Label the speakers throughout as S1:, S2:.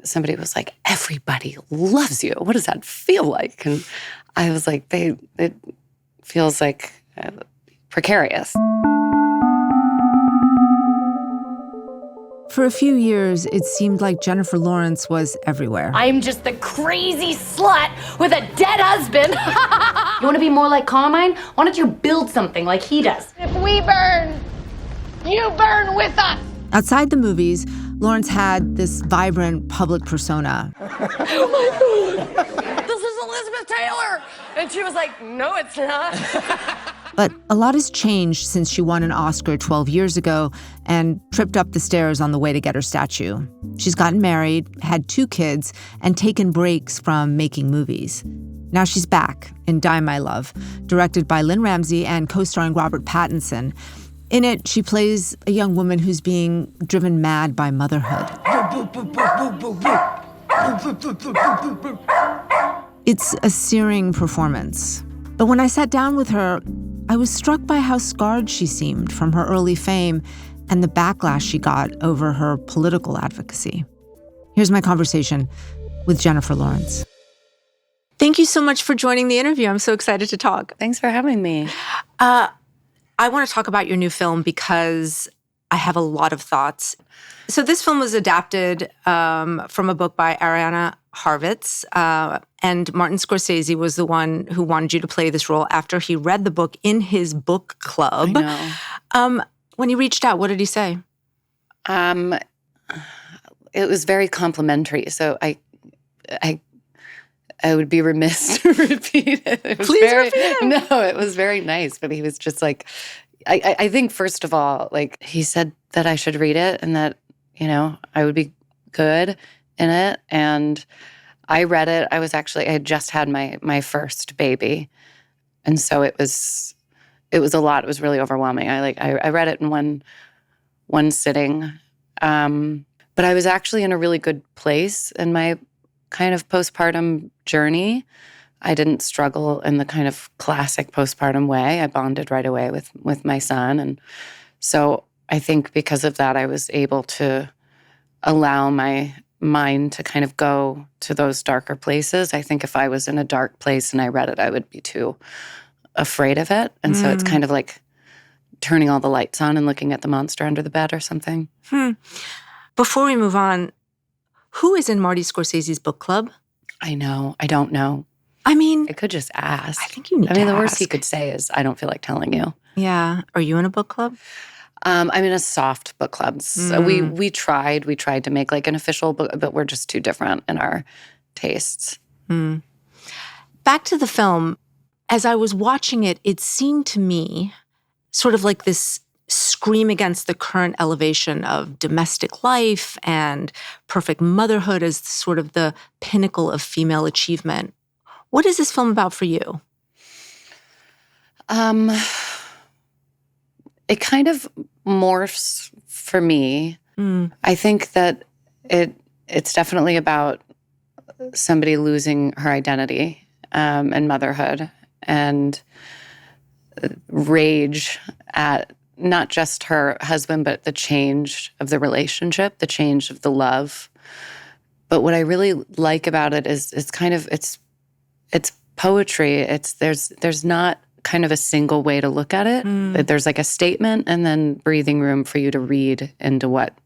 S1: somebody was like, everybody loves you. What does that feel like? And I was like, it feels like precarious.
S2: For a few years, it seemed like Jennifer Lawrence was everywhere.
S3: I'm just the crazy slut with a dead husband. You want to be more like Carmine? Why don't you build something like he does?
S4: If we burn, you burn with us.
S2: Outside the movies, Lawrence had this vibrant public persona.
S4: Oh my God. This is Elizabeth Taylor. And she was like, no, it's not.
S2: But a lot has changed since she won an Oscar 12 years ago and tripped up the stairs on the way to get her statue. She's gotten married, had 2 kids, and taken breaks from making movies. Now she's back in Die My Love, directed by Lynn Ramsey and co-starring Robert Pattinson. In it, she plays a young woman who's being driven mad by motherhood. It's a searing performance. But when I sat down with her, I was struck by how scarred she seemed from her early fame and the backlash she got over her political advocacy. Here's my conversation with Jennifer Lawrence. Thank you so much for joining the interview. I'm so excited to talk.
S1: Thanks for having me.
S2: I want to talk about your new film because I have a lot of thoughts. So this film was adapted from a book by Ariana Harvitz, and Martin Scorsese was the one who wanted you to play this role after he read the book in his book club.
S1: I know.
S2: When he reached out, what did he say?
S1: It was very complimentary, so I would be remiss to repeat it.
S2: Please repeat it.
S1: No, it was very nice, but he was just like, I think first of all, like he said that I should read it and that, I would be good in it. And I read it. I had just had my first baby. And so it was a lot. It was really overwhelming. I read it in one sitting. But I was actually in a really good place in my kind of postpartum journey. I didn't struggle in the kind of classic postpartum way. I bonded right away with my son. And so I think because of that, I was able to allow my mind to kind of go to those darker places. I think if I was in a dark place and I read it, I would be too afraid of it. And so it's kind of like turning all the lights on and looking at the monster under the bed or something.
S2: Before we move on, who is in Marty Scorsese's book club?
S1: I know. I don't know.
S2: I mean,
S1: I could just ask.
S2: I think you need to
S1: the
S2: ask.
S1: worst he could say is, I don't feel like telling you.
S2: Yeah. Are you in a book club?
S1: I'm in a soft book club. So we tried to make like an official book, but we're just too different in our tastes.
S2: Back to the film. As I was watching it, it seemed to me sort of like this scream against the current elevation of domestic life and perfect motherhood as sort of the pinnacle of female achievement. What is this film about for you?
S1: It kind of morphs for me. I think that it's definitely about somebody losing her identity and motherhood and rage at not just her husband, but the change of the relationship, the change of the love. But what I really like about it is it's poetry. There's not kind of a single way to look at it. There's like a statement and then breathing room for you to read into what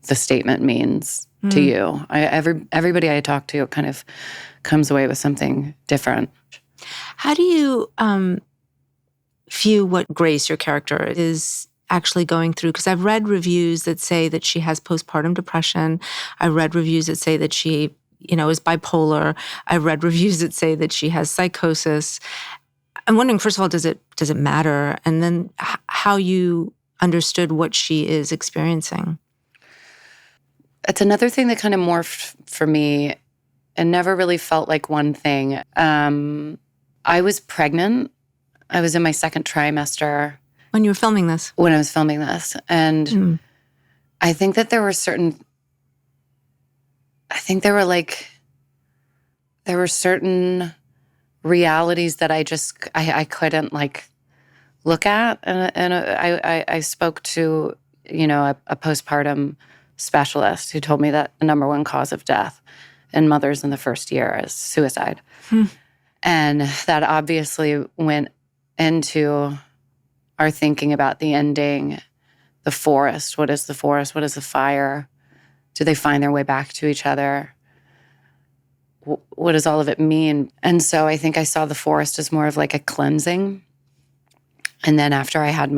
S1: the statement means to you. Everybody I talk to kind of comes away with something different.
S2: How do you view what Grace, your character, is actually going through? Because I've read reviews that say that she has postpartum depression. I read reviews that say that she, is bipolar. I read reviews that say that she has psychosis. I'm wondering, first of all, does it matter? And then how you understood what she is experiencing.
S1: It's another thing that kind of morphed for me and never really felt like one thing. I was pregnant. I was in my second trimester.
S2: When you were filming this?
S1: When I was filming this. And I think that there were certain realities that I couldn't look at. And I spoke to, a postpartum specialist who told me that the number one cause of death in mothers in the first year is suicide. And that obviously went into our thinking about the ending, the forest. What is the forest? What is the fire? Do they find their way back to each other? What does all of it mean? And so I think I saw the forest as more of like a cleansing. And then after I had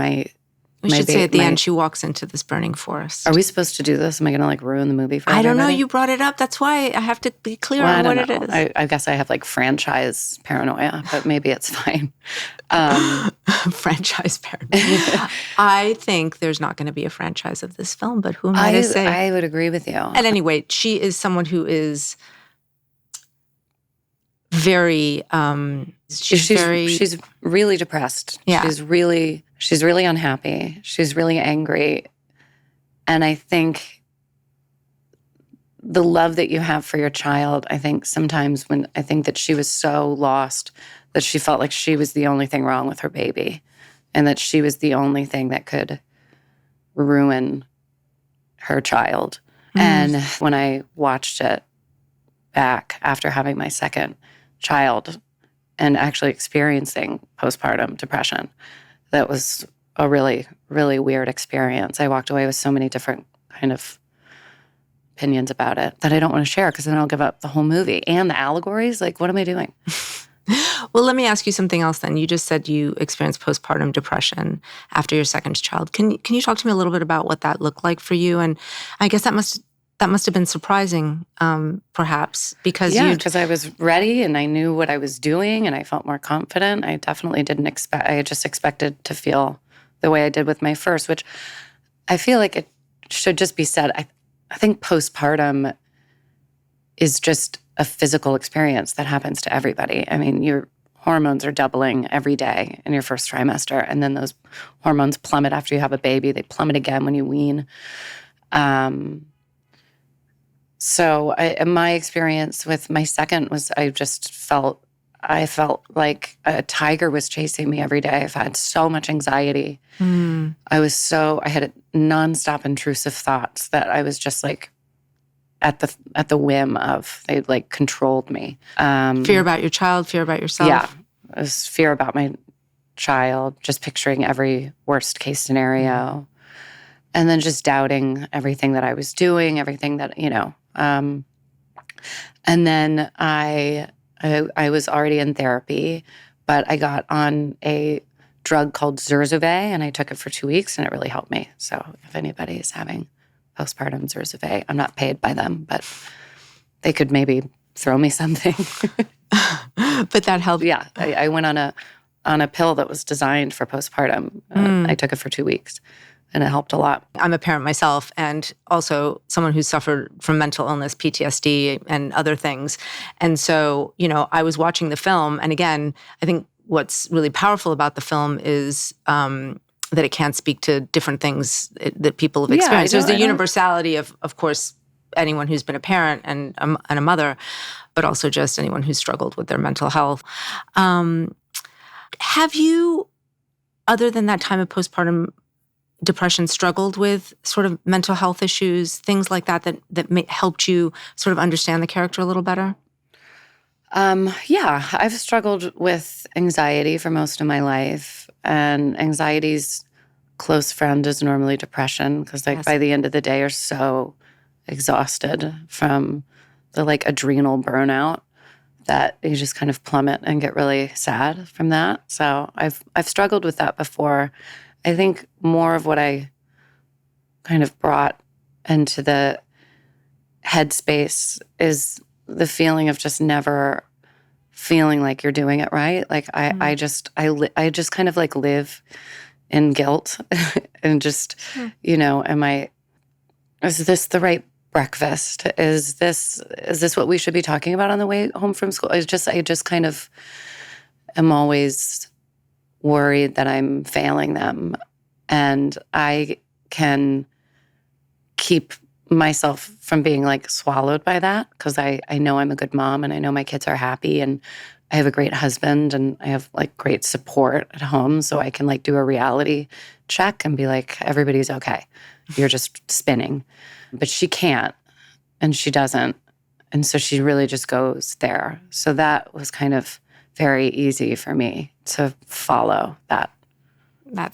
S2: we should say at the end, she walks into this burning forest.
S1: Are we supposed to do this? Am I going to like ruin the movie for
S2: I don't know.
S1: everybody?
S2: You brought it up. That's why I have to be clear on what it is.
S1: I guess I have like franchise paranoia, but maybe it's fine.
S2: Franchise paranoia. I think there's not going to be a franchise of this film, but who am I to say?
S1: I would agree with you.
S2: At any rate, she is someone who is very,
S1: she's really depressed.
S2: Yeah.
S1: She's really unhappy. She's really angry. And I think the love that you have for your child, I think sometimes I think that she was so lost that she felt like she was the only thing wrong with her baby and that she was the only thing that could ruin her child. And when I watched it back after having my second child and actually experiencing postpartum depression, that was a really, really weird experience. I walked away with so many different kind of opinions about it that I don't want to share because then I'll give up the whole movie and the allegories. Like, what am I doing?
S2: Well, let me ask you something else then. You just said you experienced postpartum depression after your second child. Can you talk to me a little bit about what that looked like for you? And I guess that must have been surprising, perhaps, because
S1: because I was ready and I knew what I was doing and I felt more confident. I definitely didn't expect. I just expected to feel the way I did with my first, which I feel like it should just be said. I think postpartum is just a physical experience that happens to everybody. I mean, your hormones are doubling every day in your first trimester, and then those hormones plummet after you have a baby. They plummet again when you wean. So my experience with my second was I felt like a tiger was chasing me every day. I've had so much anxiety. I had nonstop intrusive thoughts that I was just like at the whim of. They like controlled me.
S2: Fear about your child, fear about yourself.
S1: Yeah, it was fear about my child, just picturing every worst case scenario. And then just doubting everything that I was doing, everything that, and then I was already in therapy, but I got on a drug called Zurzuvae, and I took it for 2 weeks, and it really helped me. So if anybody is having postpartum Zurzuvae, I'm not paid by them, but they could maybe throw me something.
S2: But that helped.
S1: Yeah, I went on a pill that was designed for postpartum. I took it for 2 weeks. And it helped a lot.
S2: I'm a parent myself and also someone who's suffered from mental illness, PTSD, and other things. And so, I was watching the film. And again, I think what's really powerful about the film is that it can speak to different things that people have experienced. There's the universality of course, anyone who's been a parent and a mother, but also just anyone who's struggled with their mental health. Have you, other than that time of postpartum depression, struggled with sort of mental health issues, things like that helped you sort of understand the character a little better?
S1: Yeah, I've struggled with anxiety for most of my life, and anxiety's close friend is normally depression because by the end of the day you're so exhausted from the adrenal burnout that you just kind of plummet and get really sad from that. So I've struggled with that before. I think more of what I kind of brought into the headspace is the feeling of just never feeling like you're doing it right. Like I just kind of live in guilt and just, is this the right breakfast? Is this what we should be talking about on the way home from school? I just kind of am always worried that I'm failing them. And I can keep myself from being swallowed by that because I know I'm a good mom and I know my kids are happy and I have a great husband and I have great support at home. So I can do a reality check and be like, everybody's okay. You're just spinning. but she can't and she doesn't. And so she really just goes there. So that was kind of very easy for me to follow that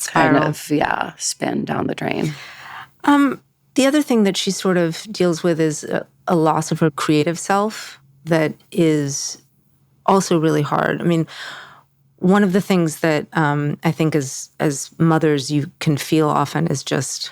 S2: spiral.
S1: kind of, spin down the drain.
S2: The other thing that she sort of deals with is a loss of her creative self that is also really hard. I mean, one of the things that I think as mothers you can feel often is just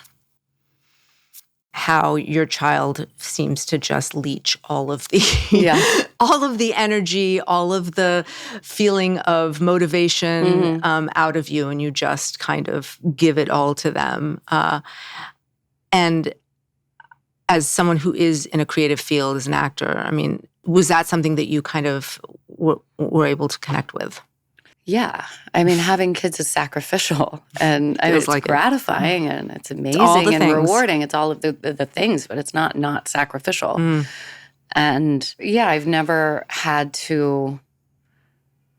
S2: how your child seems to just leech all of the all of the energy, all of the feeling of motivation out of you, and you just kind of give it all to them. And as someone who is in a creative field, as an actor, I mean, was that something that you kind of were able to connect with?
S1: Yeah. I mean, having kids is sacrificial, and I mean, it's gratifying and it's amazing and rewarding. It's all of the things, but it's not sacrificial. And I've never had to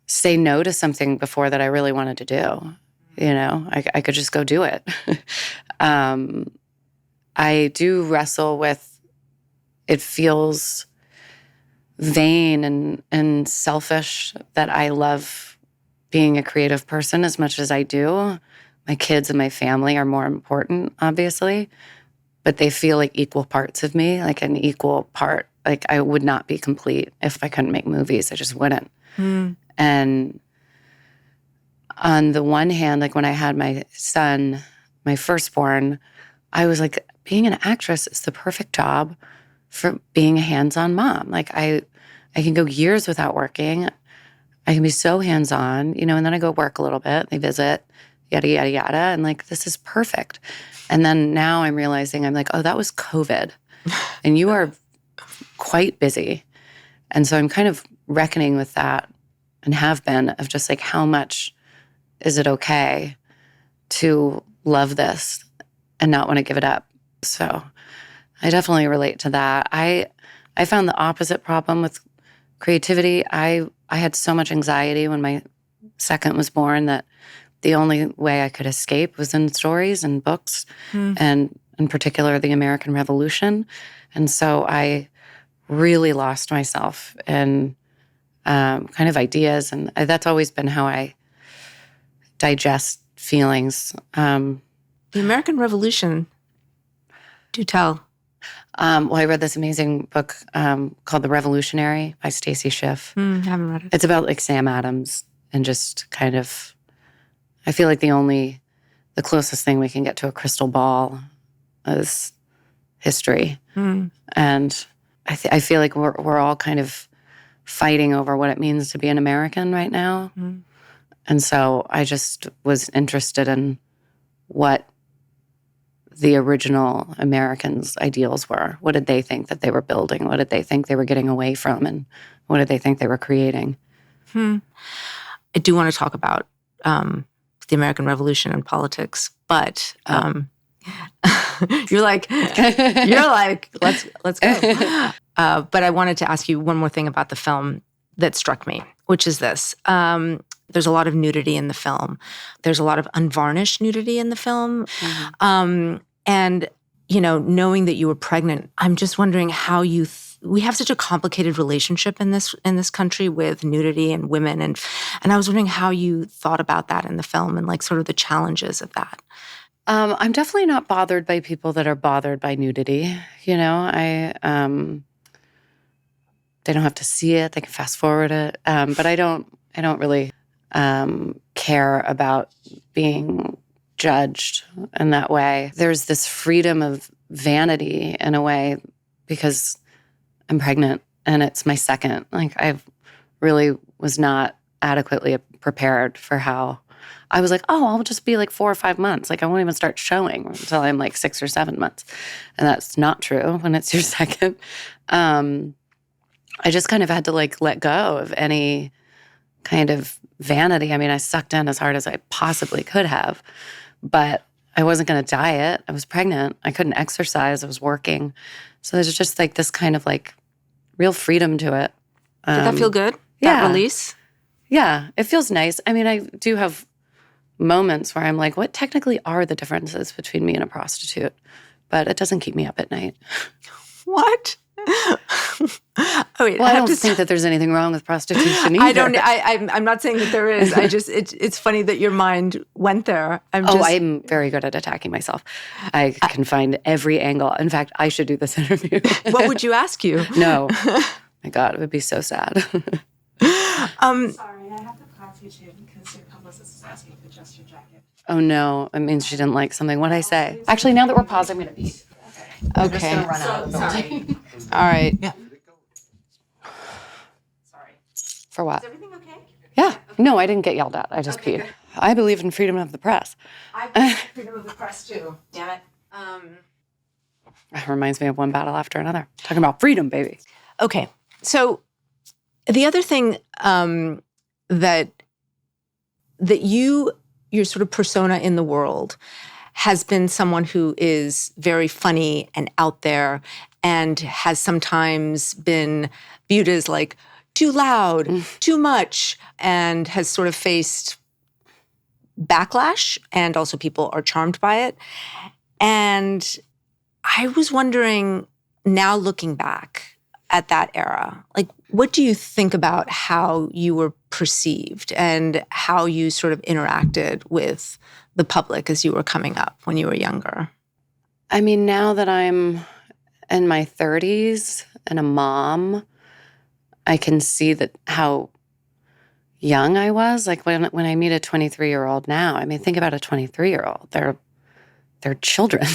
S1: say no to something before that I really wanted to do. You know, I could just go do it. I do wrestle with, it feels vain and selfish that I love being a creative person as much as I do. My kids and my family are more important, obviously, but they feel like equal parts of me, like an equal part. Like I would not be complete if I couldn't make movies. I just wouldn't. And on the one hand, like when I had my son, my firstborn, I was like, being an actress is the perfect job for being a hands-on mom. Like I can go years without working. I can be so hands-on, you know, and then I go work a little bit, they visit, yada, yada, yada. And like, this is perfect. And then now I'm realizing, I'm like, oh, that was COVID. And you are quite busy. And so I'm kind of reckoning with that, and have been, of just like, how much is it okay to love this and not want to give it up? So I definitely relate to that. I found the opposite problem with creativity. I had so much anxiety when my second was born that the only way I could escape was in stories and books, and in particular, the American Revolution. And so I really lost myself in kind of ideas, and that's always been how I digest feelings.
S2: The American Revolution, do tell.
S1: Well, I read this amazing book called The Revolutionary by Stacy Schiff.
S2: Haven't read it.
S1: It's about like Sam Adams, and just kind of, I feel like the closest thing we can get to a crystal ball is history. And I feel like we're all kind of fighting over what it means to be an American right now. And so I just was interested in what the original Americans' ideals were. What did they think that they were building? What did they think they were getting away from? And what did they think they were creating?
S2: I do want to talk about the American Revolution and politics, but you're like, let's go. But I wanted to ask you one more thing about the film that struck me, which is this. There's a lot of nudity in the film. There's a lot of unvarnished nudity in the film. And, you know, knowing that you were pregnant, I'm just wondering how we have such a complicated relationship in this country with nudity and women. And I was wondering how you thought about that in the film, and like sort of the challenges of that.
S1: I'm definitely not bothered by people that are bothered by nudity. You know, they don't have to see it. They can fast forward it. But I don't really care about being judged in that way. There's this freedom of vanity in a way, because I'm pregnant and it's my second. Like, I really was not adequately prepared for how I was like, oh, I'll just be like 4 or 5 months. Like, I won't even start showing until I'm like 6 or 7 months. And that's not true when it's your second. I just kind of had to like let go of any kind of vanity. I mean, I sucked in as hard as I possibly could have, but I wasn't going to diet. I was pregnant. I couldn't exercise. I was working. So there's just like this kind of like real freedom to it.
S2: Did that feel good?
S1: Yeah.
S2: That release?
S1: Yeah, it feels nice. I mean, I do have moments where I'm like, what technically are the differences between me and a prostitute? but it doesn't keep me up at night.
S2: What? Oh, wait,
S1: Well, I don't think that there's anything wrong with prostitution either.
S2: I don't. I'm not saying that there is. It's funny that your mind went there.
S1: I'm very good at attacking myself. I can find every angle. In fact, I should do this interview.
S2: What would you ask you?
S1: No. My God, it would be so sad.
S5: Sorry, I have to class you too because your publicist is asking to adjust your jacket.
S1: Oh no, it means she didn't like something. What'd I say? Actually, now that we're paused, I'm going to pee. I'm just going to run out of the building.
S2: All right.
S1: Yeah.
S5: Sorry.
S1: For what?
S5: Is everything okay?
S1: Yeah. No, I didn't get yelled at. I just peed.
S5: Good.
S1: I believe in freedom of the press.
S5: I believe in freedom of the press too. Damn it.
S1: It reminds me of one battle after another. Talking about freedom, baby.
S2: Okay. So the other thing that your sort of persona in the world has been someone who is very funny and out there and has sometimes been viewed as like too loud, too much, and has sort of faced backlash, and also people are charmed by it. And I was wondering, now looking back at that era, like, what do you think about how you were perceived and how you sort of interacted with the public as you were coming up when you were younger?
S1: I mean, now that I'm in my 30s and a mom, I can see that how young I was. Like when I meet a 23-year-old now, I mean, think about a 23-year-old. They're children.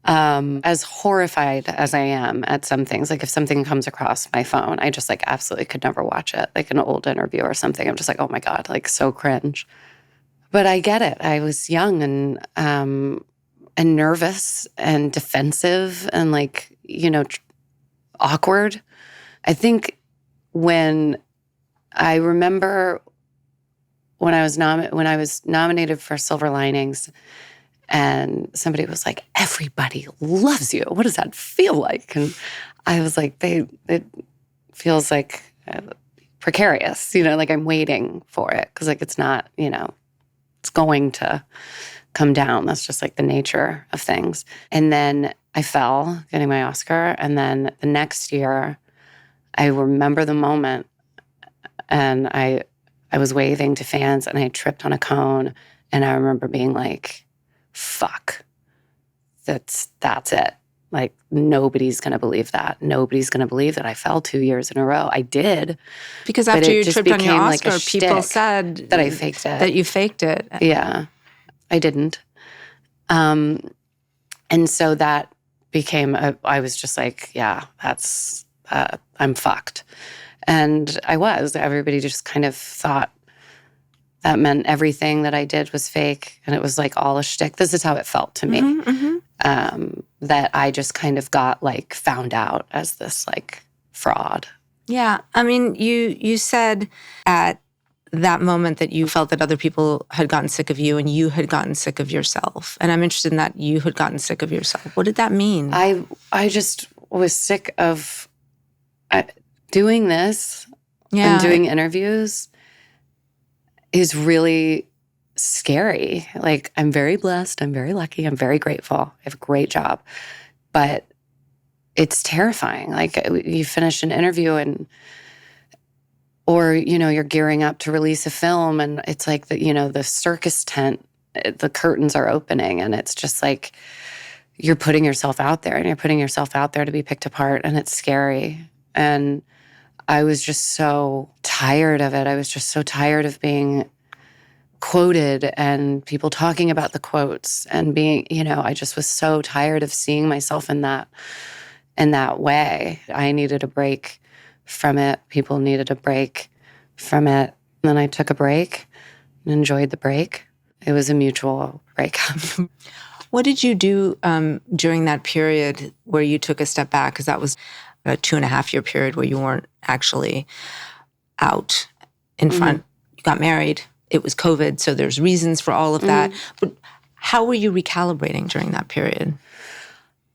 S1: As horrified as I am at some things, like if something comes across my phone, I just like absolutely could never watch it, like an old interview or something. I'm just like, oh my God, like so cringe. But I get it. I was young and nervous and defensive and like, awkward. I think when I remember when I was nominated for Silver Linings, and somebody was like, everybody loves you. What does that feel like? And I was like, it feels like precarious, like I'm waiting for it. Because like it's not, it's going to come down. That's just like the nature of things. And then I fell getting my Oscar. And then the next year, I remember the moment and I was waving to fans and I tripped on a cone. And I remember being like, fuck, that's it. Like, nobody's going to believe that. Nobody's going to believe that I fell 2 years in a row. I did.
S2: Because after you tripped on your Oscar,
S1: like
S2: people said
S1: that I faked it.
S2: That you faked it.
S1: Yeah, I didn't. And so that became, I was just like, yeah, that's, I'm fucked. And I was. Everybody just kind of thought that meant everything that I did was fake, and it was like all a shtick. This is how it felt to me.
S2: Mm-hmm, mm-hmm.
S1: That I just kind of got like found out as this like fraud.
S2: Yeah, I mean, you said at that moment that you felt that other people had gotten sick of you and you had gotten sick of yourself. And I'm interested in that you had gotten sick of yourself. What did that mean?
S1: I just was sick of doing this
S2: Yeah.
S1: and doing interviews is really scary. Like, I'm very blessed. I'm very lucky. I'm very grateful. I have a great job. But it's terrifying. Like, you finish an interview or you're gearing up to release a film and it's like the circus tent, the curtains are opening and it's just like you're putting yourself out there and you're putting yourself out there to be picked apart, and it's scary. And I was just so tired of it. I was just so tired of being quoted and people talking about the quotes and being, I just was so tired of seeing myself in that way. I needed a break from it. People needed a break from it. And then I took a break and enjoyed the break. It was a mutual breakup.
S2: What did you do during that period where you took a step back? Because that was a 2.5-year period where you weren't actually out in front. You got married. It was COVID, so there's reasons for all of that. But how were you recalibrating during that period?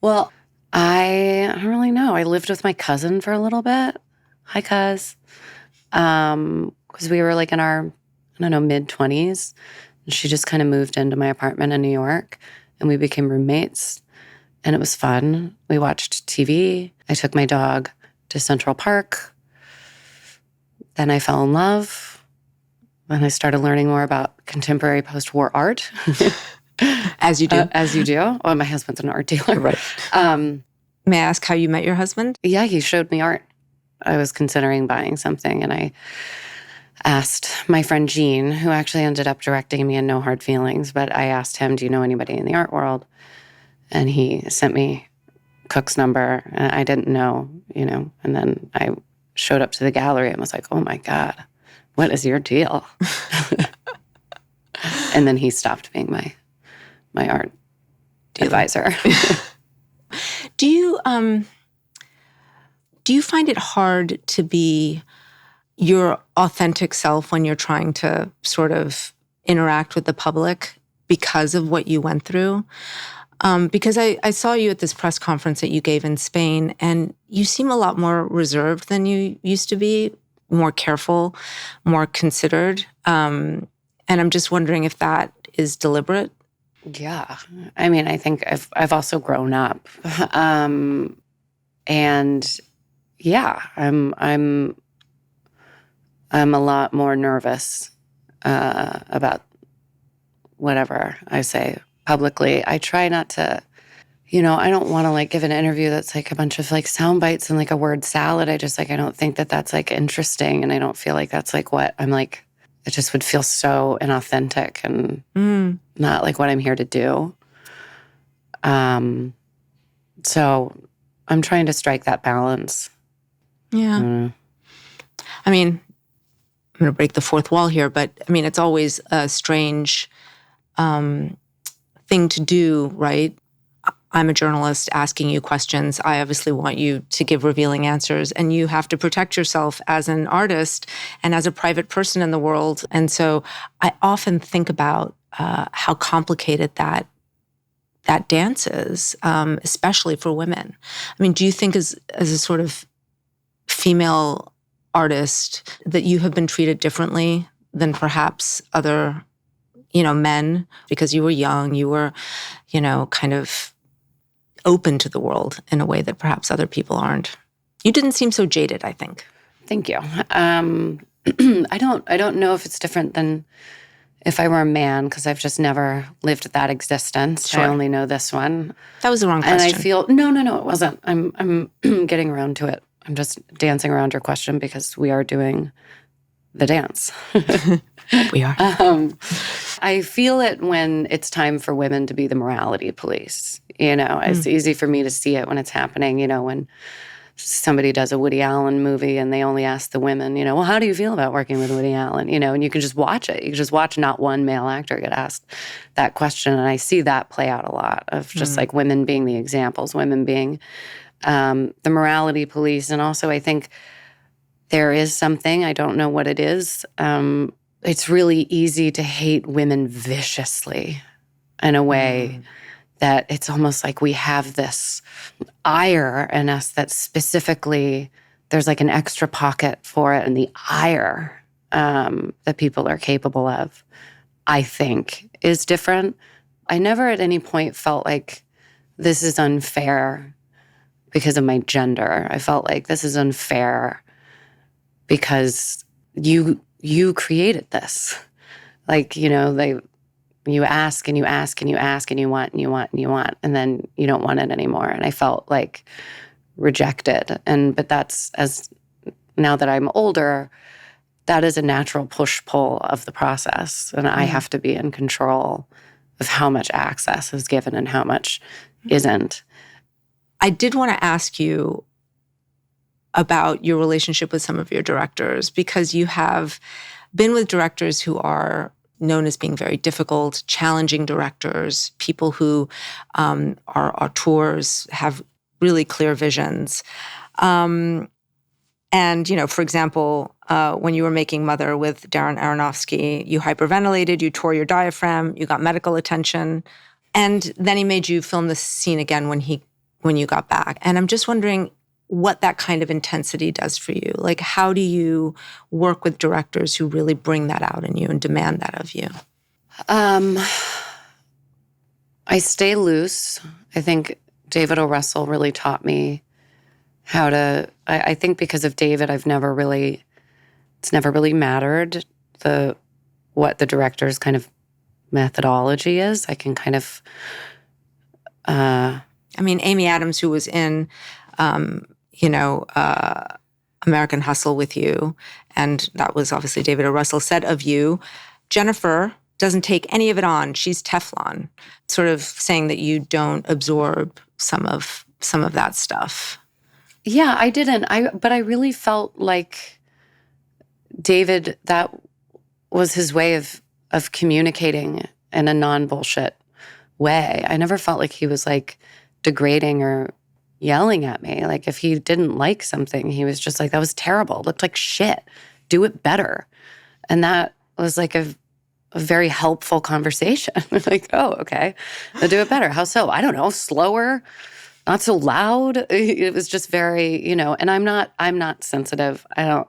S1: Well, I don't really know. I lived with my cousin for a little bit. Hi, cuz. Because we were like in our, mid-20s. And she just kind of moved into my apartment in New York, and we became roommates. and it was fun. We watched TV. I took my dog to Central Park. Then I fell in love. Then I started learning more about contemporary post-war art.
S2: As you do.
S1: As you do. Well, my husband's an art dealer.
S2: Right. May I ask how you met your husband?
S1: Yeah, he showed me art. I was considering buying something, and I asked my friend Jean, who actually ended up directing me in No Hard Feelings, but I asked him, do you know anybody in the art world? And he sent me Cook's number, and I didn't know, and then I showed up to the gallery and was like, oh my God, what is your deal? And then he stopped being my art advisor.
S2: Do you find it hard to be your authentic self when you're trying to sort of interact with the public because of what you went through? Because I saw you at this press conference that you gave in Spain, and you seem a lot more reserved than you used to be, more careful, more considered. And I'm just wondering if that is deliberate.
S1: Yeah. I mean, I think I've also grown up. And yeah, I'm a lot more nervous about whatever I say publicly. I try not to, I don't want to give an interview that's a bunch of sound bites and a word salad. I just I don't think that that's interesting, and I don't feel like that's what I'm it just would feel so inauthentic and not what I'm here to do. So I'm trying to strike that balance.
S2: Yeah. I mean, I'm going to break the fourth wall here, but I mean, it's always a strange thing to do, right? I'm a journalist asking you questions. I obviously want you to give revealing answers, and you have to protect yourself as an artist and as a private person in the world. And so I often think about how complicated that dance is, especially for women. I mean, do you think as a sort of female artist that you have been treated differently than perhaps other, men, because you were young, you were, kind of open to the world in a way that perhaps other people aren't? You didn't seem so jaded, I think.
S1: Thank you. I don't know if it's different than if I were a man, because I've just never lived that existence.
S2: Sure.
S1: I only know this one.
S2: That was the wrong question.
S1: And I feel no, it wasn't. I'm getting around to it. I'm just dancing around your question because we are doing the dance.
S2: We are.
S1: I feel it when it's time for women to be the morality police. It's easy for me to see it when it's happening, when somebody does a Woody Allen movie and they only ask the women, well, how do you feel about working with Woody Allen? And you can just watch it. You can just watch not one male actor get asked that question. And I see that play out a lot of just women being the examples, women being the morality police. And also I think there is something, I don't know what it is, it's really easy to hate women viciously in a way that it's almost like we have this ire in us that specifically there's an extra pocket for it, and the ire that people are capable of, I think, is different. I never at any point felt like this is unfair because of my gender. I felt like this is unfair because you created this. You ask and you ask and you ask and you want and you want and you want, and then you don't want it anymore. And I felt rejected. But that's, as now that I'm older, that is a natural push-pull of the process. And I have to be in control of how much access is given and how much isn't.
S2: I did want to ask you about your relationship with some of your directors, because you have been with directors who are known as being very difficult, challenging directors, people who are auteurs, have really clear visions. And, for example, when you were making Mother with Darren Aronofsky, you hyperventilated, you tore your diaphragm, you got medical attention, and then he made you film the scene again when you got back. And I'm just wondering what that kind of intensity does for you. How do you work with directors who really bring that out in you and demand that of you? I
S1: stay loose. I think David O. Russell really taught me how to, I think because of David, it's never really mattered what the director's kind of methodology is. I can kind of,
S2: Amy Adams, who was in, American Hustle with you, and that was obviously David O. Russell, said of you, Jennifer doesn't take any of it on. She's Teflon, sort of saying that you don't absorb some of that stuff.
S1: Yeah, I didn't. But I really felt like David, that was his way of communicating in a non-bullshit way. I never felt like he was like degrading or yelling at me. Like if he didn't like something, he was just like, that was terrible. It looked like shit. Do it better. And that was like a very helpful conversation. Like, oh, okay. I'll do it better. How so? I don't know. Slower, not so loud. It was just very, and I'm not sensitive. I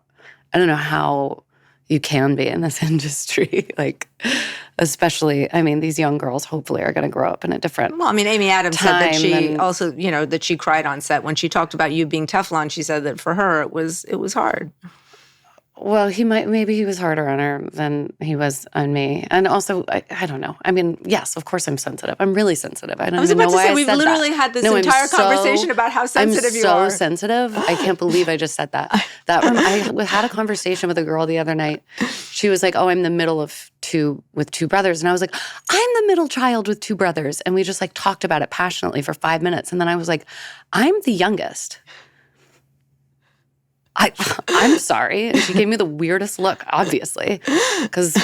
S1: don't know how you can be in this industry. Like, especially, these young girls hopefully are going to grow up in a different
S2: Well, Amy Adams said that she
S1: and,
S2: also, that she cried on set. When she talked about you being Teflon, she said that for her, it was hard.
S1: Well, maybe he was harder on her than he was on me. And also, I don't know. Yes, of course I'm sensitive. I'm really sensitive. I was
S2: about to say, we've literally had this entire conversation about how sensitive you are.
S1: I'm so sensitive. I can't believe I just said that. I had a conversation with a girl the other night. She was like, oh, I'm the middle of with two brothers. And I was like, I'm the middle child with two brothers. And we just like talked about it passionately for 5 minutes. And then I was like, I'm the youngest. I'm sorry. And she gave me the weirdest look, obviously, because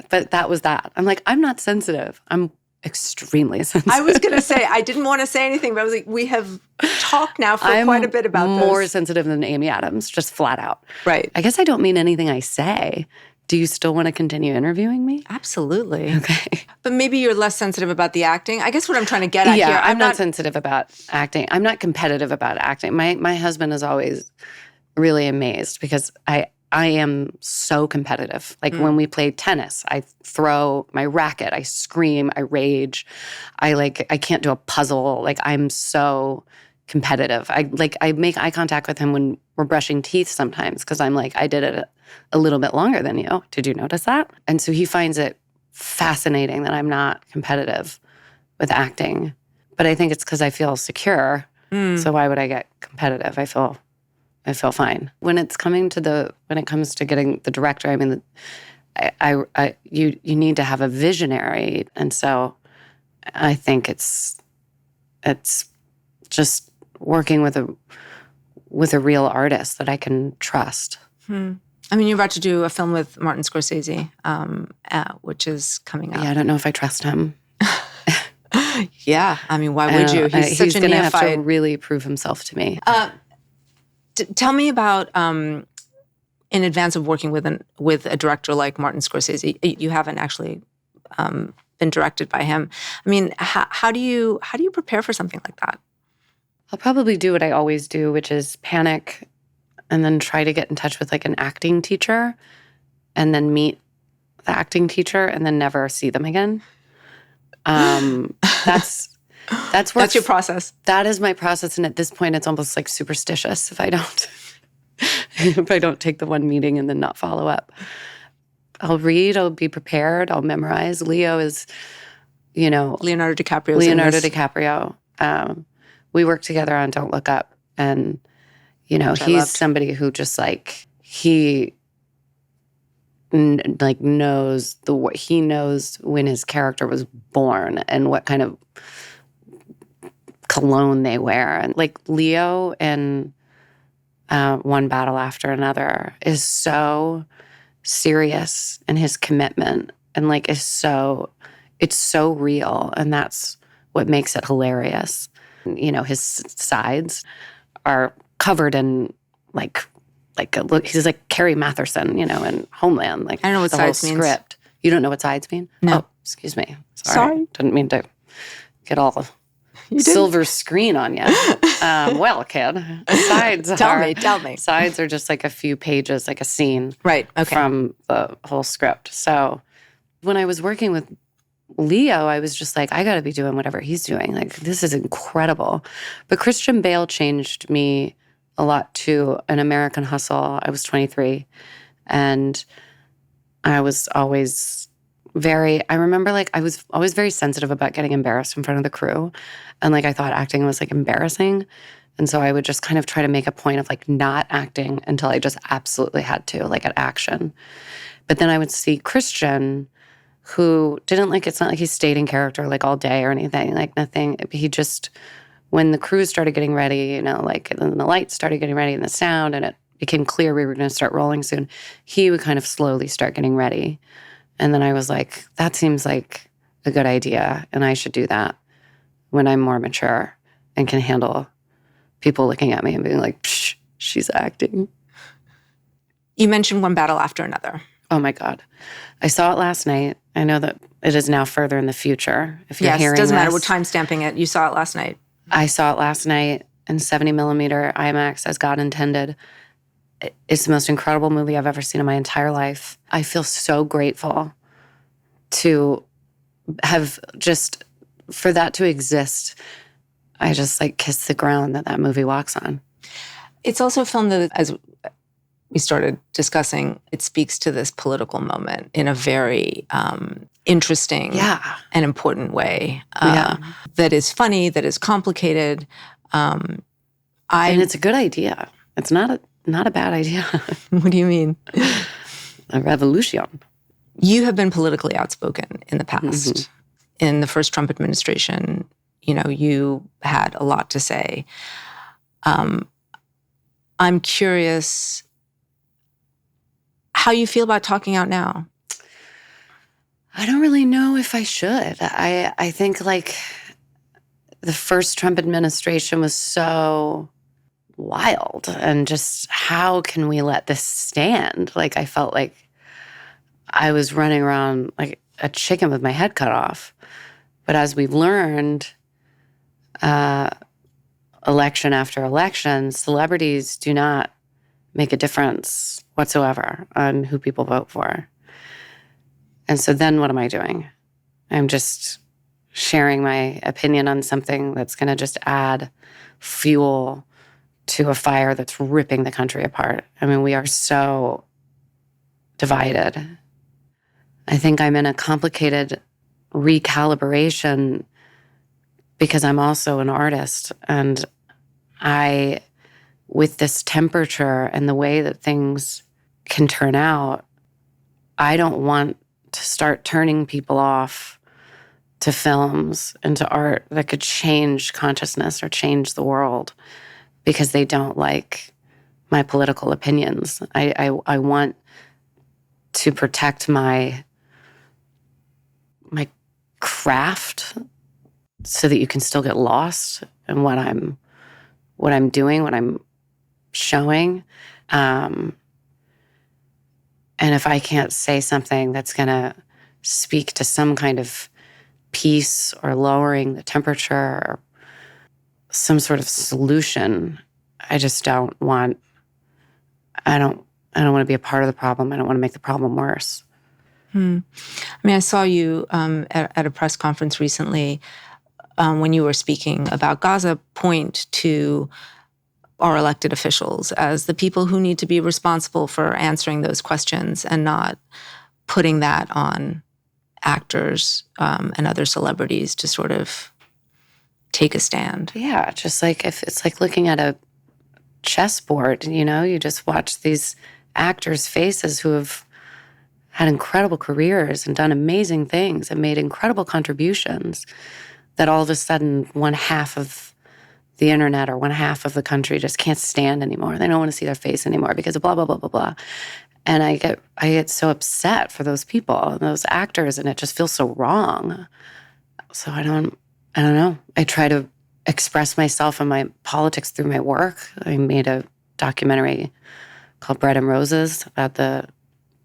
S1: but that was that. I'm like, I'm not sensitive. I'm extremely sensitive.
S2: I was going to say, I didn't want to say anything, but I was like, we have talked now for quite a bit about this.
S1: I'm more sensitive than Amy Adams, just flat out.
S2: Right.
S1: I guess I don't mean anything I say. Do you still want to continue interviewing me?
S2: Absolutely.
S1: Okay.
S2: But maybe you're less sensitive about the acting. I guess what I'm trying to get at here.
S1: I'm not sensitive about acting. I'm not competitive about acting. My husband is always really amazed because I am so competitive. Like when we play tennis, I throw my racket, I scream, I rage. I can't do a puzzle. Like I'm so competitive. I make eye contact with him when we're brushing teeth sometimes because I'm like, I did it a little bit longer than you. Did you notice that? And so he finds it fascinating that I'm not competitive with acting. But I think it's because I feel secure. So why would I get competitive? I feel fine. When it comes to getting the director, you need to have a visionary, and so I think it's just working with a real artist that I can trust.
S2: You're about to do a film with Martin Scorsese, which is coming up.
S1: Yeah, I don't know if I trust him.
S2: Yeah, why would you? He's such a neophyte. He's going to have to
S1: really prove himself to me.
S2: Tell me about, in advance of working with a director like Martin Scorsese, you haven't actually been directed by him. How do you prepare for something like that?
S1: I'll probably do what I always do, which is panic and then try to get in touch with like an acting teacher and then meet the acting teacher and then never see them again. That's your process. That is my process, and at this point, it's almost like superstitious if I don't take the one meeting and then not follow up. I'll read. I'll be prepared. I'll memorize. Leo is,
S2: Leonardo DiCaprio.
S1: We worked together on Don't Look Up, and he's somebody who just like he knows he knows when his character was born and what kind of cologne they wear. And like Leo in One Battle After Another is so serious in his commitment and like it's so real, and that's what makes it hilarious. His sides are covered in he's like Carrie Matherson, in Homeland. Like
S2: I don't know what
S1: the
S2: sides
S1: whole
S2: means.
S1: Script. You don't know what sides mean?
S2: No.
S1: Oh, excuse me. Sorry. Didn't mean to get all silver screen on you. Well, kid, sides
S2: Tell me.
S1: Sides are just like a few pages, like a scene
S2: right, okay.
S1: from the whole script. So when I was working with Leo, I was just like, I got to be doing whatever he's doing. Like, this is incredible. But Christian Bale changed me a lot too. An American Hustle, I was 23. And I was always I remember like I was always very sensitive about getting embarrassed in front of the crew. And like I thought acting was like embarrassing. And so I would just kind of try to make a point of like not acting until I just absolutely had to, like at action. But then I would see Christian, who didn't like, it's not like he stayed in character like all day or anything, like nothing. He just, when the crew started getting ready, you know, like and the lights started getting ready and the sound, and it became clear we were going to start rolling soon, he would kind of slowly start getting ready. And then I was like, that seems like a good idea, and I should do that when I'm more mature and can handle people looking at me and being like, psh, she's acting.
S2: You mentioned One Battle After Another.
S1: Oh my God. I saw it last night. I know that it is now further in the future. If you're hearing
S2: Yes, doesn't matter.
S1: this.
S2: We're time stamping it. You saw it last night.
S1: I saw it last night in 70 millimeter IMAX as God intended. It's the most incredible movie I've ever seen in my entire life. I feel so grateful to have just, for that to exist. I just like kiss the ground that movie walks on.
S2: It's also a film that, as we started discussing, it speaks to this political moment in a very interesting and important way. That is funny, that is complicated. And
S1: it's a good idea. It's not a bad idea.
S2: What do you mean?
S1: A revolution.
S2: You have been politically outspoken in the past. Mm-hmm. In the first Trump administration, you know, you had a lot to say. I'm curious how you feel about talking out now.
S1: I don't really know if I should. I think like the first Trump administration was so wild, and just how can we let this stand? Like I felt like I was running around like a chicken with my head cut off. But as we've learned, election after election, celebrities do not make a difference whatsoever on who people vote for. And so then what am I doing? I'm just sharing my opinion on something that's going to just add fuel to a fire that's ripping the country apart. I mean, we are so divided. I think I'm in a complicated recalibration because I'm also an artist, and I, with this temperature and the way that things can turn out, I don't want to start turning people off to films and to art that could change consciousness or change the world because they don't like my political opinions. I want to protect my craft so that you can still get lost in what I'm doing, what I'm showing. And if I can't say something that's going to speak to some kind of peace or lowering the temperature or some sort of solution, I just don't want, I don't want to be a part of the problem. I don't want to make the problem worse.
S2: I mean, I saw you at a press conference recently when you were speaking about Gaza, point to our elected officials as the people who need to be responsible for answering those questions and not putting that on actors and other celebrities to sort of take a stand.
S1: Yeah, just like if it's like looking at a chessboard, you know, you just watch these actors' faces who have had incredible careers and done amazing things and made incredible contributions, that all of a sudden one half of the internet or one half of the country just can't stand anymore. They don't want to see their face anymore because of blah, blah, blah, blah, blah. And I get so upset for those people, those actors, and it just feels so wrong. So I don't know. I try to express myself and my politics through my work. I made a documentary called Bread and Roses about the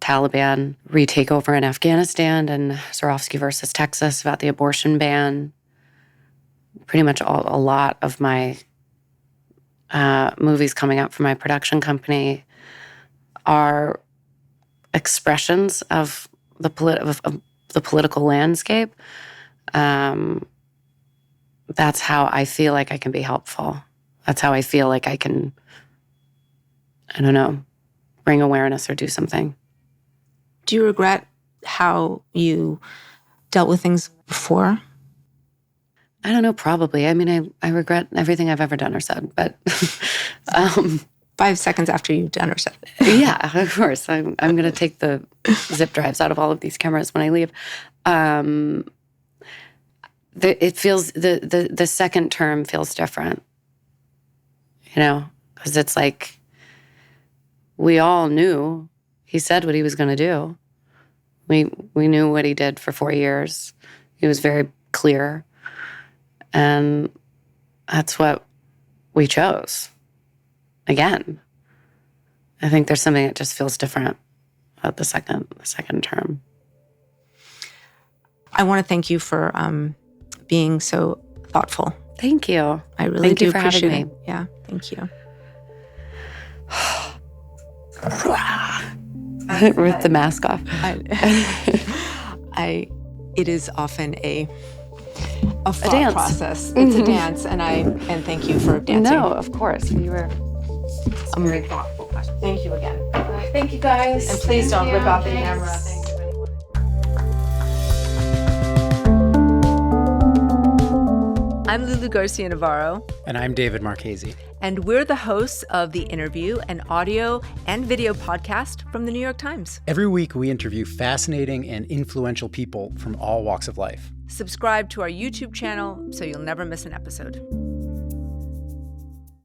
S1: Taliban retakeover in Afghanistan, and Zorofsky versus Texas about the abortion ban. Pretty much a lot of my movies coming out from my production company are expressions of the the political landscape, that's how I feel like I can be helpful. That's how I feel like I can, I don't know, bring awareness or do something.
S2: Do you regret how you dealt with things before?
S1: I don't know, probably. I mean, I regret everything I've ever done or said, but
S2: 5 seconds after you've done or said.
S1: Yeah, of course. I'm going to take the zip drives out of all of these cameras when I leave. It feels the second term feels different, because it's like we all knew he said what he was going to do. We knew what he did for 4 years. He was very clear, and that's what we chose. Again, I think there's something that just feels different about the second term.
S2: I want to thank you for being so thoughtful.
S1: Thank you.
S2: I really
S1: Thank
S2: do
S1: you for
S2: appreciate
S1: having
S2: it. Yeah, thank you.
S1: With the mask off.
S2: It is often a thought
S1: dance.
S2: process. It's a dance, and thank you for dancing.
S1: No, of course. You were
S2: Very thoughtful. Thank you again.
S1: Thank you, guys.
S2: And please don't rip out the
S1: Thanks.
S2: camera. Thank you, anyone. I'm Lulu Garcia-Navarro.
S6: And I'm David Marchese.
S2: And we're the hosts of The Interview, an audio and video podcast from the New York Times.
S6: Every week, we interview fascinating and influential people from all walks of life.
S2: Subscribe to our YouTube channel so you'll never miss an episode.